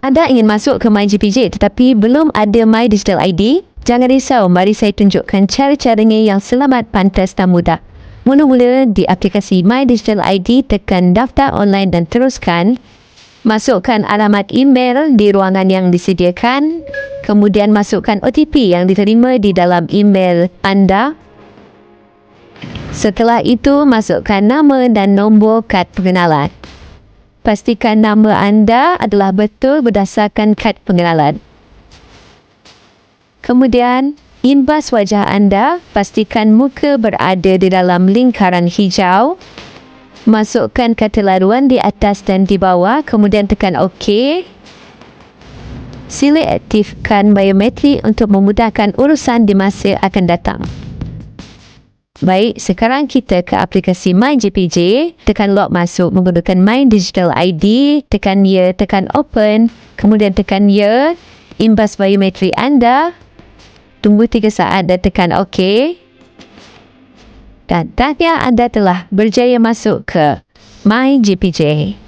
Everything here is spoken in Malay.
Anda ingin masuk ke MyGPJ tetapi belum ada My Digital ID? Jangan risau, mari saya tunjukkan cara-caranya yang selamat, pantas dan mudah. Mula-mula di aplikasi My Digital ID, tekan daftar online dan teruskan. Masukkan alamat email di ruangan yang disediakan. Kemudian masukkan OTP yang diterima di dalam email anda. Setelah itu, masukkan nama dan nombor kad pengenalan. Pastikan nama anda adalah betul berdasarkan kad pengenalan. Kemudian, imbas wajah anda, pastikan muka berada di dalam lingkaran hijau. Masukkan kata laluan di atas dan di bawah, kemudian tekan OK. Sila aktifkan biometrik untuk memudahkan urusan di masa akan datang. Baik, sekarang kita ke aplikasi MyGPJ. Tekan log masuk menggunakan My Digital ID. Tekan ya, tekan open. Kemudian tekan ya. Imbas biometrik anda. Tunggu 3 saat dan tekan OK. Dan tanda anda telah berjaya masuk ke MyGPJ.